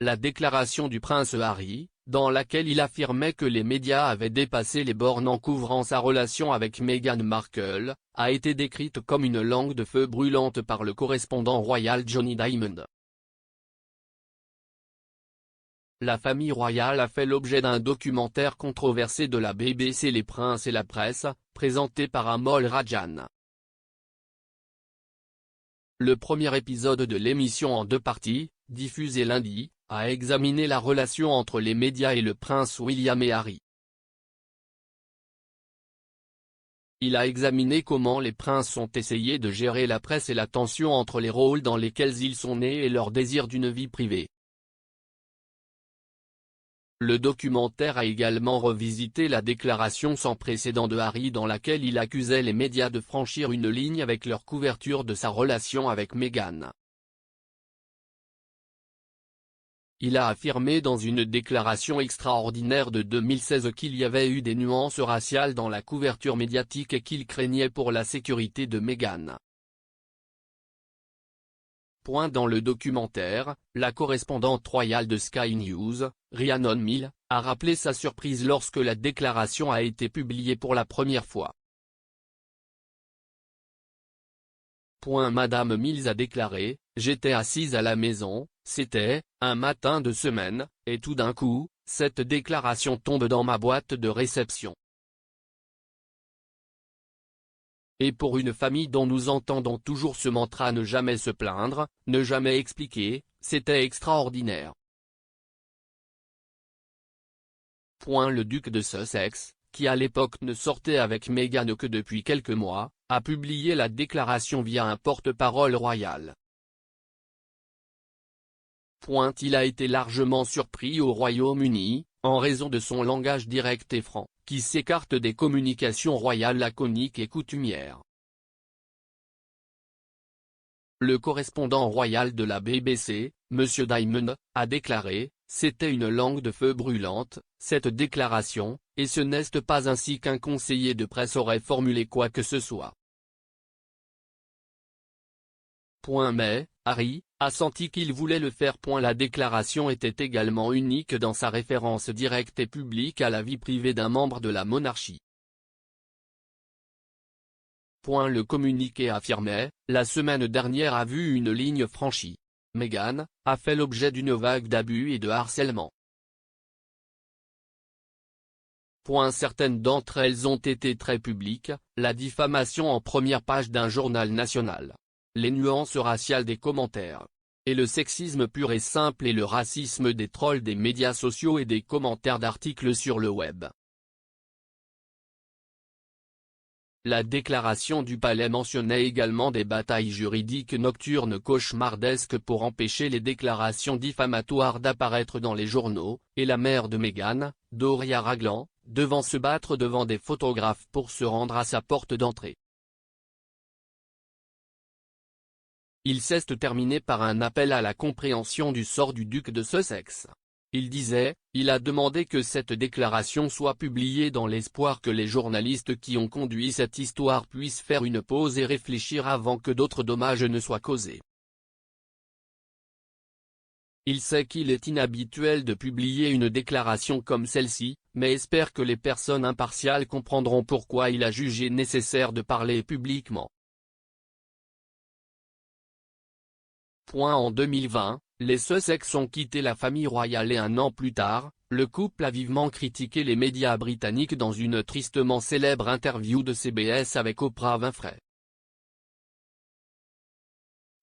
la déclaration du prince Harry, dans laquelle il affirmait que les médias avaient dépassé les bornes en couvrant sa relation avec Meghan Markle, a été décrite comme une langue de feu brûlante par le correspondant royal Johnny Diamond. La famille royale a fait l'objet d'un documentaire controversé de la BBC Les Princes et la Presse, présenté par Amol Rajan. Le premier épisode de l'émission en 2 parties, diffusé lundi, a examiné la relation entre les médias et le prince William et Harry. Il a examiné comment les princes ont essayé de gérer la presse et la tension entre les rôles dans lesquels ils sont nés et leur désir d'une vie privée. Le documentaire a également revisité la déclaration sans précédent de Harry dans laquelle il accusait les médias de franchir une ligne avec leur couverture de sa relation avec Meghan. Il a affirmé dans une déclaration extraordinaire de 2016 qu'il y avait eu des nuances raciales dans la couverture médiatique et qu'il craignait pour la sécurité de Meghan. Dans le documentaire, la correspondante royale de Sky News, Rhiannon Mill, a rappelé sa surprise lorsque la déclaration a été publiée pour la première fois. Madame Mills a déclaré « J'étais assise à la maison, c'était, un matin de semaine, et tout d'un coup, cette déclaration tombe dans ma boîte de réception. Et pour une famille dont nous entendons toujours ce mantra ne jamais se plaindre, ne jamais expliquer, c'était extraordinaire. » Le duc de Sussex, qui à l'époque ne sortait avec Meghan que depuis quelques mois, a publié la déclaration via un porte-parole royal. Il a été largement surpris au Royaume-Uni, en raison de son langage direct et franc, qui s'écarte des communications royales laconiques et coutumières. Le correspondant royal de la BBC, M. Diamond, a déclaré « C'était une langue de feu brûlante, cette déclaration, et ce n'est pas ainsi qu'un conseiller de presse aurait formulé quoi que ce soit. » Mais, Harry, a senti qu'il voulait le faire. La déclaration était également unique dans sa référence directe et publique à la vie privée d'un membre de la monarchie. Le communiqué affirmait « La semaine dernière a vu une ligne franchie. Meghan a fait l'objet d'une vague d'abus et de harcèlement. Certaines d'entre elles ont été très publiques, la diffamation en première page d'un journal national, les nuances raciales des commentaires, et le sexisme pur et simple et le racisme des trolls des médias sociaux et des commentaires d'articles sur le web. » La déclaration du palais mentionnait également des batailles juridiques nocturnes cauchemardesques pour empêcher les déclarations diffamatoires d'apparaître dans les journaux, et la mère de Meghan, Doria Ragland, devant se battre devant des photographes pour se rendre à sa porte d'entrée. Il s'est terminé par un appel à la compréhension du sort du duc de Sussex. Il disait « Il a demandé que cette déclaration soit publiée dans l'espoir que les journalistes qui ont conduit cette histoire puissent faire une pause et réfléchir avant que d'autres dommages ne soient causés. Il sait qu'il est inhabituel de publier une déclaration comme celle-ci, mais espère que les personnes impartiales comprendront pourquoi il a jugé nécessaire de parler publiquement. » En 2020, les Sussex ont quitté la famille royale et un an plus tard, le couple a vivement critiqué les médias britanniques dans une tristement célèbre interview de CBS avec Oprah Winfrey.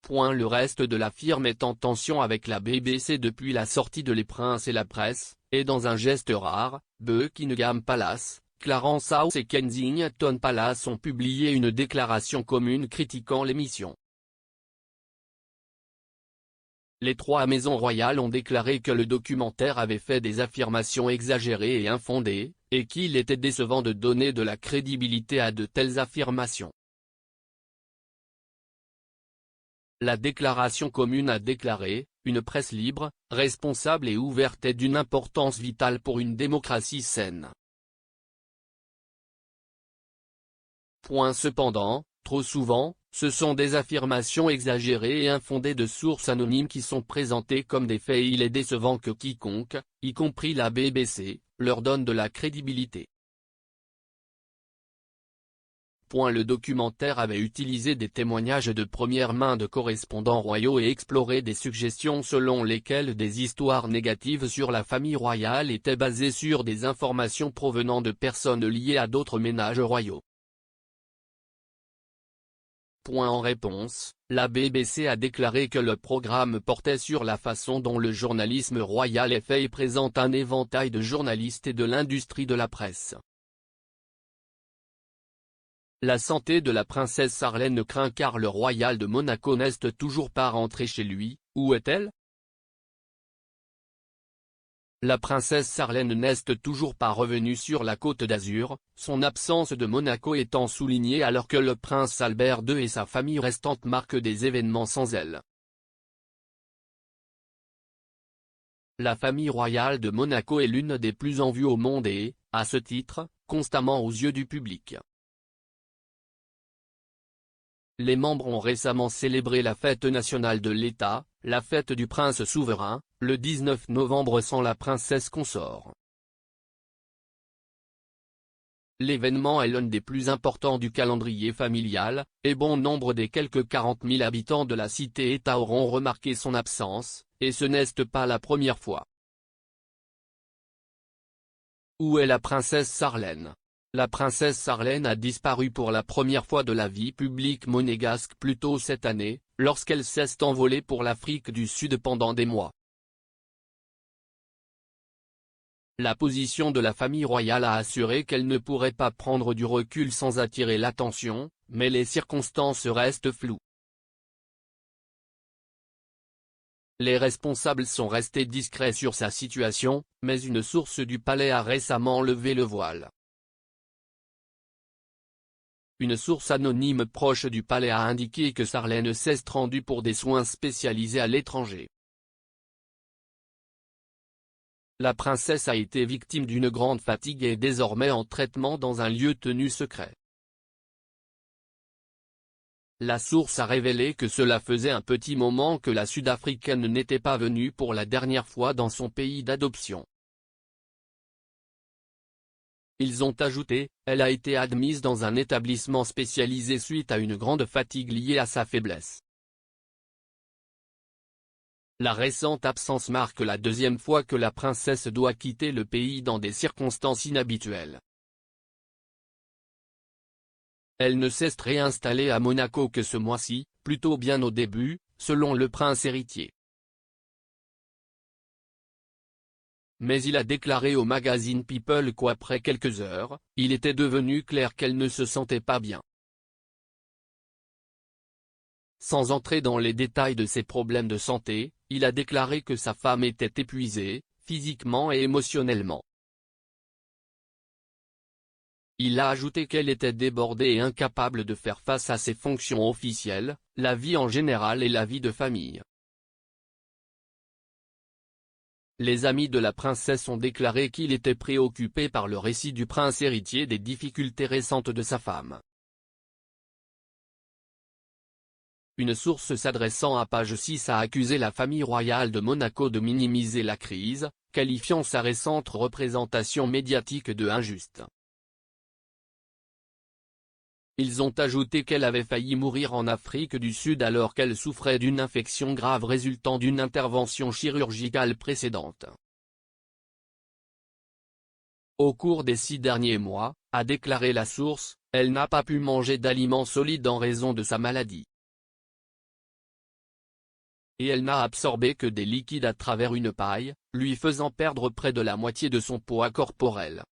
Le reste de la firme est en tension avec la BBC depuis la sortie de Les Princes et la Presse, et dans un geste rare, Buckingham Palace, Clarence House et Kensington Palace ont publié une déclaration commune critiquant l'émission. Les 3 maisons royales ont déclaré que le documentaire avait fait des affirmations exagérées et infondées, et qu'il était décevant de donner de la crédibilité à de telles affirmations. La déclaration commune a déclaré « Une presse libre, responsable et ouverte est d'une importance vitale pour une démocratie saine. » Cependant, trop souvent, Ce sont des affirmations exagérées et infondées de sources anonymes qui sont présentées comme des faits et il est décevant que quiconque, y compris la BBC, leur donne de la crédibilité. Le documentaire avait utilisé des témoignages de première main de correspondants royaux et exploré des suggestions selon lesquelles des histoires négatives sur la famille royale étaient basées sur des informations provenant de personnes liées à d'autres ménages royaux. En réponse, la BBC a déclaré que le programme portait sur la façon dont le journalisme royal est fait et présente un éventail de journalistes et de l'industrie de la presse. La santé de la princesse Sarlène craint car le royal de Monaco n'est toujours pas rentré chez lui. Où est-elle? La princesse Sarlène n'est toujours pas revenue sur la Côte d'Azur, son absence de Monaco étant soulignée alors que le prince Albert II et sa famille restante marquent des événements sans elle. La famille royale de Monaco est l'une des plus en vue au monde et, à ce titre, constamment aux yeux du public. Les membres ont récemment célébré la fête nationale de l'État, la fête du prince souverain, le 19 novembre sans la princesse consort. L'événement est l'un des plus importants du calendrier familial, et bon nombre des quelques 40 000 habitants de la cité-État auront remarqué son absence, et ce n'est pas la première fois. Où est la princesse Sarlène? La princesse Sarlène a disparu pour la première fois de la vie publique monégasque plus tôt cette année, lorsqu'elle s'est envolée pour l'Afrique du Sud pendant des mois. La position de la famille royale a assuré qu'elle ne pourrait pas prendre du recul sans attirer l'attention, mais les circonstances restent floues. Les responsables sont restés discrets sur sa situation, mais une source du palais a récemment levé le voile. Une source anonyme proche du palais a indiqué que Sarlène s'est rendue pour des soins spécialisés à l'étranger. La princesse a été victime d'une grande fatigue et est désormais en traitement dans un lieu tenu secret. La source a révélé que cela faisait un petit moment que la Sud-Africaine n'était pas venue pour la dernière fois dans son pays d'adoption. Ils ont ajouté, elle a été admise dans un établissement spécialisé suite à une grande fatigue liée à sa faiblesse. La récente absence marque la deuxième fois que la princesse doit quitter le pays dans des circonstances inhabituelles. Elle ne s'est réinstallée à Monaco que ce mois-ci, plutôt bien au début, selon le prince héritier. Mais il a déclaré au magazine People qu'après quelques heures, il était devenu clair qu'elle ne se sentait pas bien. Sans entrer dans les détails de ses problèmes de santé, il a déclaré que sa femme était épuisée, physiquement et émotionnellement. Il a ajouté qu'elle était débordée et incapable de faire face à ses fonctions officielles, la vie en général et la vie de famille. Les amis de la princesse ont déclaré qu'il était préoccupé par le récit du prince héritier des difficultés récentes de sa femme. Une source s'adressant à Page 6 a accusé la famille royale de Monaco de minimiser la crise, qualifiant sa récente représentation médiatique de injuste. Ils ont ajouté qu'elle avait failli mourir en Afrique du Sud alors qu'elle souffrait d'une infection grave résultant d'une intervention chirurgicale précédente. Au cours des 6 derniers mois, a déclaré la source, elle n'a pas pu manger d'aliments solides en raison de sa maladie. Et elle n'a absorbé que des liquides à travers une paille, lui faisant perdre près de la moitié de son poids corporel.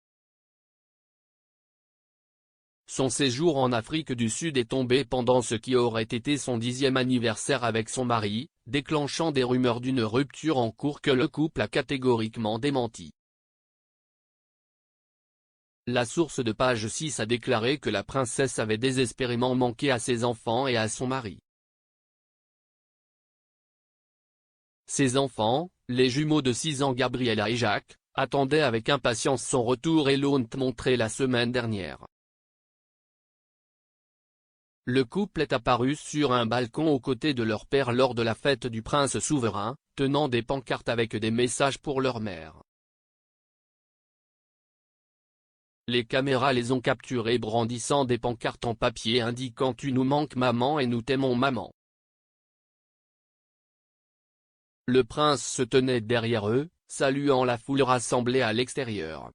Son séjour en Afrique du Sud est tombé pendant ce qui aurait été son 10e anniversaire avec son mari, déclenchant des rumeurs d'une rupture en cours que le couple a catégoriquement démenti. La source de Page 6 a déclaré que la princesse avait désespérément manqué à ses enfants et à son mari. Ses enfants, les jumeaux de 6 ans Gabriella et Jacques, attendaient avec impatience son retour et l'ont montré la semaine dernière. Le couple est apparu sur un balcon aux côtés de leur père lors de la fête du prince souverain, tenant des pancartes avec des messages pour leur mère. Les caméras les ont capturés brandissant des pancartes en papier indiquant « Tu nous manques maman et nous t'aimons maman ». Le prince se tenait derrière eux, saluant la foule rassemblée à l'extérieur.